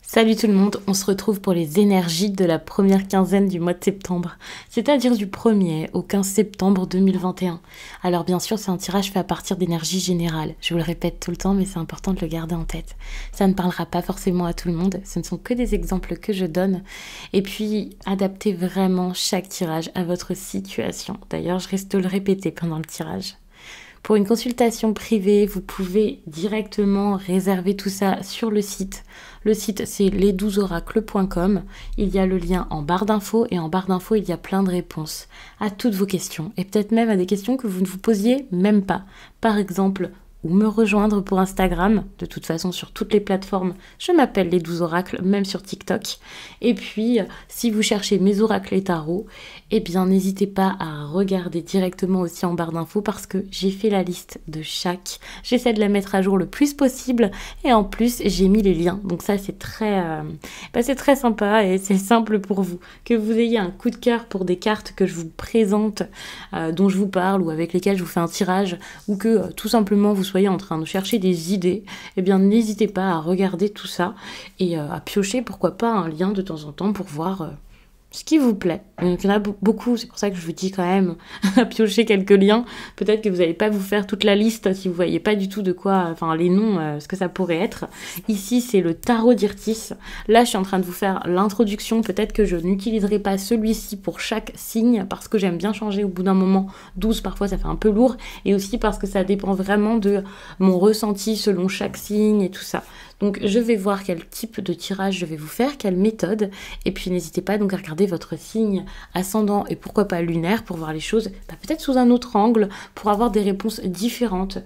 Salut tout le monde, on se retrouve pour les énergies de la première quinzaine du mois de septembre, c'est-à-dire du 1er au 15 septembre 2021. Alors bien sûr, c'est un tirage fait à partir d'énergie générale. Je vous le répète tout le temps, mais c'est important de le garder en tête. Ça ne parlera pas forcément à tout le monde, ce ne sont que des exemples que je donne. Et puis, adaptez vraiment chaque tirage à votre situation. D'ailleurs, je risque de le répéter pendant le tirage. Pour une consultation privée, vous pouvez directement réserver tout ça sur le site. Le site, c'est les12oracles.com. Il y a le lien en barre d'infos et en barre d'infos, il y a plein de réponses à toutes vos questions et peut-être même à des questions que vous ne vous posiez même pas. Par exemple, ou me rejoindre pour Instagram. De toute façon, sur toutes les plateformes, je m'appelle les 12 oracles, même sur TikTok. Et puis, si vous cherchez mes oracles et tarots, eh bien, n'hésitez pas à regarder directement aussi en barre d'infos parce que j'ai fait la liste de chaque. J'essaie de la mettre à jour le plus possible et en plus, j'ai mis les liens. Donc ça, c'est très sympa et c'est simple pour vous. Que vous ayez un coup de cœur pour des cartes que je vous présente, dont je vous parle ou avec lesquelles je vous fais un tirage ou que tout simplement vous soyez en train de chercher des idées, eh bien n'hésitez pas à regarder tout ça et à piocher pourquoi pas un lien de temps en temps pour voir ce qui vous plaît. Donc, il y en a beaucoup, c'est pour ça que je vous dis quand même à piocher quelques liens. Peut-être que vous n'allez pas vous faire toute la liste si vous voyez pas du tout de quoi, enfin les noms, ce que ça pourrait être. Ici, c'est le tarot d'Irtis. Là, je suis en train de vous faire l'introduction. Peut-être que je n'utiliserai pas celui-ci pour chaque signe parce que j'aime bien changer au bout d'un moment. 12, parfois, ça fait un peu lourd. Et aussi parce que ça dépend vraiment de mon ressenti selon chaque signe et tout ça. Donc, je vais voir quel type de tirage je vais vous faire, quelle méthode. Et puis, n'hésitez pas donc à regarder votre signe ascendant et pourquoi pas lunaire pour voir les choses peut-être sous un autre angle, pour avoir des réponses différentes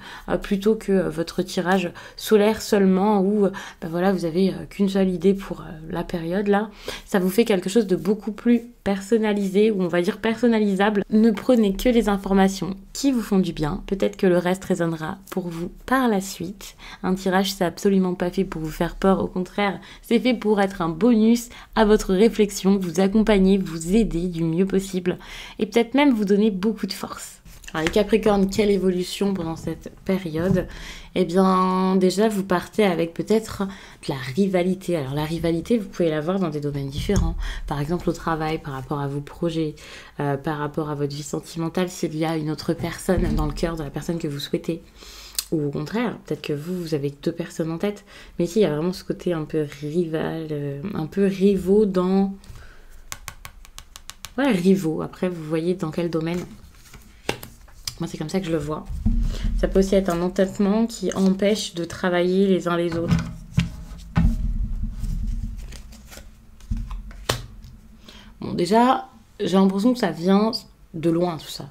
plutôt que votre tirage solaire seulement où voilà, vous avez qu'une seule idée pour la période là. Ça vous fait quelque chose de beaucoup plus personnalisé ou on va dire personnalisable. Ne prenez que les informations qui vous font du bien. Peut-être que le reste résonnera pour vous par la suite. Un tirage, c'est absolument pas fait pour vous faire peur. Au contraire, c'est fait pour être un bonus à votre réflexion, vous accompagner, vous aider du mieux possible et peut-être même vous donner beaucoup de force. Alors les Capricornes, quelle évolution pendant cette période? Eh bien, déjà, vous partez avec peut-être de la rivalité. Alors la rivalité, vous pouvez l'avoir dans des domaines différents. Par exemple, au travail, par rapport à vos projets, par rapport à votre vie sentimentale, s'il y a une autre personne dans le cœur de la personne que vous souhaitez. Ou au contraire, peut-être que vous avez deux personnes en tête. Mais ici, il y a vraiment ce côté un peu rival, un peu rivaux dans... Ouais, rivaux. Après, vous voyez dans quel domaine. Moi, c'est comme ça que je le vois. Ça peut aussi être un entêtement qui empêche de travailler les uns les autres. Bon, déjà, j'ai l'impression que ça vient de loin, tout ça.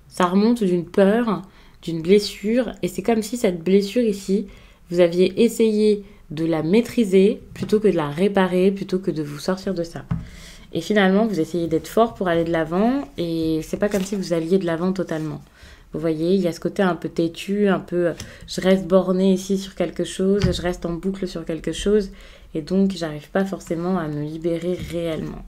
Ça remonte d'une peur, d'une blessure. Et c'est comme si cette blessure ici, vous aviez essayé de la maîtriser plutôt que de la réparer, plutôt que de vous sortir de ça. Et finalement, vous essayez d'être fort pour aller de l'avant. Et c'est pas comme si vous alliez de l'avant totalement. Vous voyez, il y a ce côté un peu têtu, un peu je reste bornée ici sur quelque chose, je reste en boucle sur quelque chose et donc j'arrive pas forcément à me libérer réellement.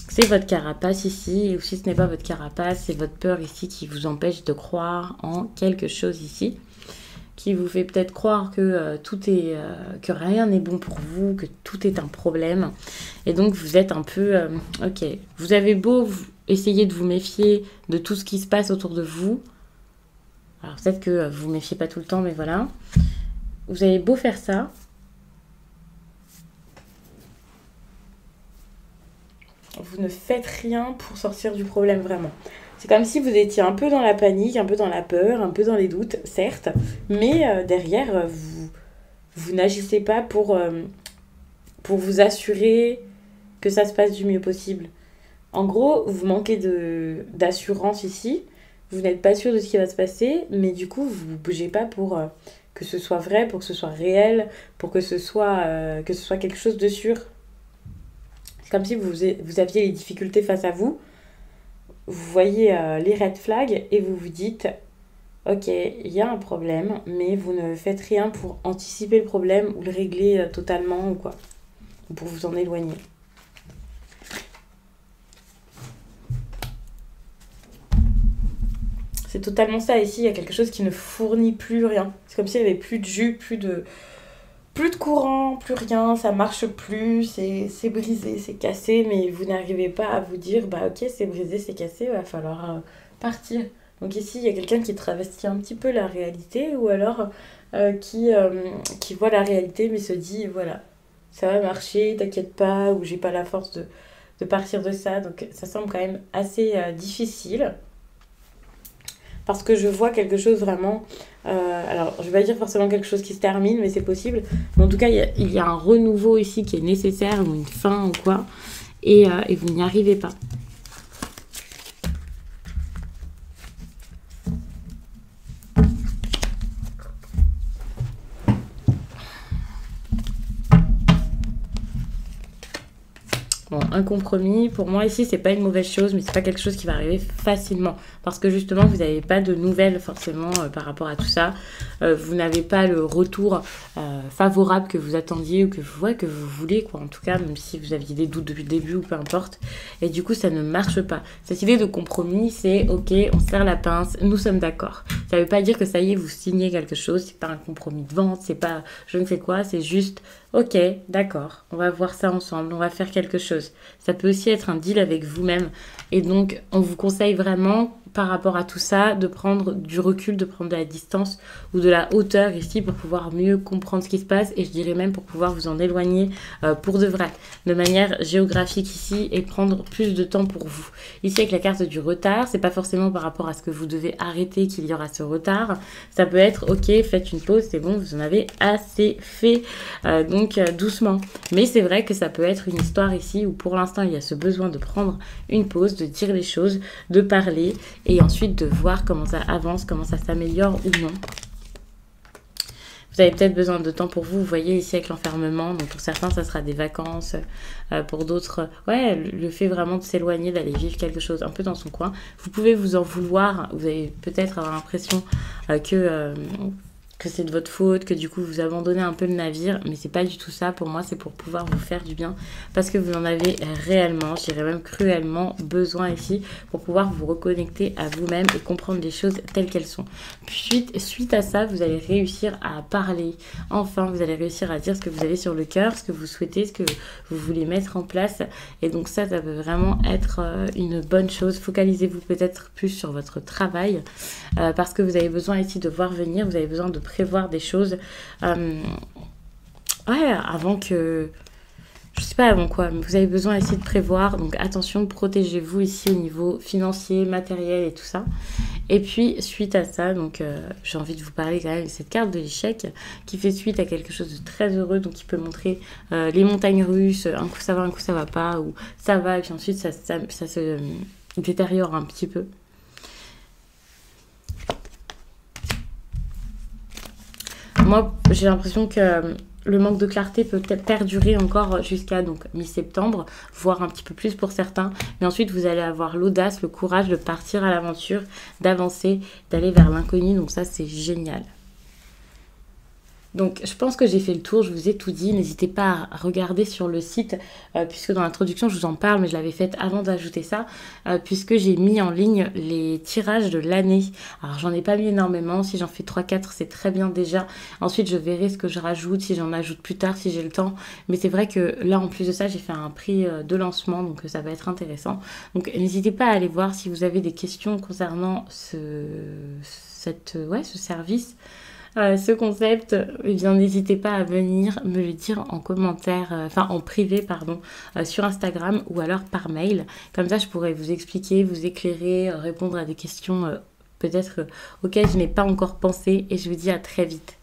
C'est votre carapace ici, ou si ce n'est pas votre carapace, c'est votre peur ici qui vous empêche de croire en quelque chose ici, qui vous fait peut-être croire que que rien n'est bon pour vous, que tout est un problème. Et donc vous êtes un peu, ok, vous avez beau essayer de vous méfier de tout ce qui se passe autour de vous. Alors peut-être que vous ne vous méfiez pas tout le temps, mais voilà. Vous avez beau faire ça. Vous ne faites rien pour sortir du problème vraiment. C'est comme si vous étiez un peu dans la panique, un peu dans la peur, un peu dans les doutes, certes. Mais derrière, vous n'agissez pas pour vous assurer que ça se passe du mieux possible. En gros, vous manquez d'assurance ici. Vous n'êtes pas sûr de ce qui va se passer, mais du coup, vous ne bougez pas pour que ce soit vrai, pour que ce soit réel, pour que ce soit quelque chose de sûr. C'est comme si vous aviez les difficultés face à vous. Vous voyez les red flags et vous vous dites « Ok, il y a un problème, mais vous ne faites rien pour anticiper le problème ou le régler totalement ou quoi, ou pour vous en éloigner. » C'est totalement ça ici, il y a quelque chose qui ne fournit plus rien. C'est comme s'il n'y avait plus de jus, plus plus de courant, plus rien, ça marche plus, c'est brisé, c'est cassé, mais vous n'arrivez pas à vous dire, bah ok, c'est brisé, c'est cassé, va falloir partir. Donc ici, il y a quelqu'un qui travestit un petit peu la réalité, ou alors qui voit la réalité, mais se dit, voilà, ça va marcher, t'inquiète pas, ou j'ai pas la force de partir de ça. Donc ça semble quand même assez difficile. Parce que je vois quelque chose vraiment... alors, je vais pas dire forcément quelque chose qui se termine, mais c'est possible. Mais en tout cas, il y a un renouveau ici qui est nécessaire, ou une fin, ou quoi. Et vous n'y arrivez pas. Bon, un compromis, pour moi ici, c'est pas une mauvaise chose, mais c'est pas quelque chose qui va arriver facilement. Parce que justement, vous n'avez pas de nouvelles forcément par rapport à tout ça. Vous n'avez pas le retour favorable que vous attendiez ou que vous voulez, quoi. En tout cas, même si vous aviez des doutes depuis le début ou peu importe. Et du coup, ça ne marche pas. Cette idée de compromis, c'est ok, on serre la pince, nous sommes d'accord. Ça veut pas dire que ça y est, vous signez quelque chose. C'est pas un compromis de vente, c'est pas je ne sais quoi, c'est juste ok, d'accord, on va voir ça ensemble, on va faire quelque chose. Ça peut aussi être un deal avec vous-même. Et donc, on vous conseille vraiment, par rapport à tout ça, de prendre du recul, de prendre de la distance ou de la hauteur ici pour pouvoir mieux comprendre ce qui se passe. Et je dirais même pour pouvoir vous en éloigner pour de vrai, de manière géographique ici et prendre plus de temps pour vous. Ici, avec la carte du retard, c'est pas forcément par rapport à ce que vous devez arrêter qu'il y aura ce retard. Ça peut être, ok, faites une pause, c'est bon, vous en avez assez fait. Donc doucement. Mais c'est vrai que ça peut être une histoire ici où pour l'instant il y a ce besoin de prendre une pause, de dire les choses, de parler et ensuite de voir comment ça avance, comment ça s'améliore ou non. Vous avez peut-être besoin de temps pour vous, vous voyez ici avec l'enfermement, donc pour certains ça sera des vacances, pour d'autres, ouais, le fait vraiment de s'éloigner, d'aller vivre quelque chose un peu dans son coin. Vous pouvez vous en vouloir, vous allez peut-être avoir l'impression que c'est de votre faute, que du coup vous abandonnez un peu le navire, mais c'est pas du tout ça. Pour moi, c'est pour pouvoir vous faire du bien, parce que vous en avez réellement, je dirais même cruellement besoin ici, pour pouvoir vous reconnecter à vous-même et comprendre les choses telles qu'elles sont. Suite à ça, vous allez réussir à parler. Enfin, vous allez réussir à dire ce que vous avez sur le cœur, ce que vous souhaitez, ce que vous voulez mettre en place. Et donc ça peut vraiment être une bonne chose. Focalisez-vous peut-être plus sur votre travail, parce que vous avez besoin ici de voir venir, vous avez besoin de prévoir des choses avant que... Je sais pas avant quoi, mais vous avez besoin ici de prévoir. Donc attention, protégez-vous ici au niveau financier, matériel et tout ça. Et puis suite à ça, donc j'ai envie de vous parler quand même de cette carte de l'échec qui fait suite à quelque chose de très heureux. Donc qui peut montrer les montagnes russes, un coup ça va, un coup ça va pas, ou ça va et puis ensuite ça se détériore un petit peu. Moi, j'ai l'impression que le manque de clarté peut peut-être perdurer encore jusqu'à donc mi-septembre, voire un petit peu plus pour certains. Mais ensuite, vous allez avoir l'audace, le courage de partir à l'aventure, d'avancer, d'aller vers l'inconnu. Donc ça, c'est génial. Donc je pense que j'ai fait le tour, je vous ai tout dit, n'hésitez pas à regarder sur le site, puisque dans l'introduction je vous en parle, mais je l'avais faite avant d'ajouter ça, puisque j'ai mis en ligne les tirages de l'année. Alors j'en ai pas mis énormément, si j'en fais 3-4 c'est très bien déjà, ensuite je verrai ce que je rajoute, si j'en ajoute plus tard, si j'ai le temps, mais c'est vrai que là en plus de ça j'ai fait un prix de lancement, donc ça va être intéressant. Donc n'hésitez pas à aller voir si vous avez des questions concernant ce service. Ce concept, eh bien n'hésitez pas à venir me le dire en commentaire, en privé pardon, sur Instagram ou alors par mail. Comme ça je pourrais vous expliquer, vous éclairer, répondre à des questions peut-être auxquelles je n'ai pas encore pensé et je vous dis à très vite.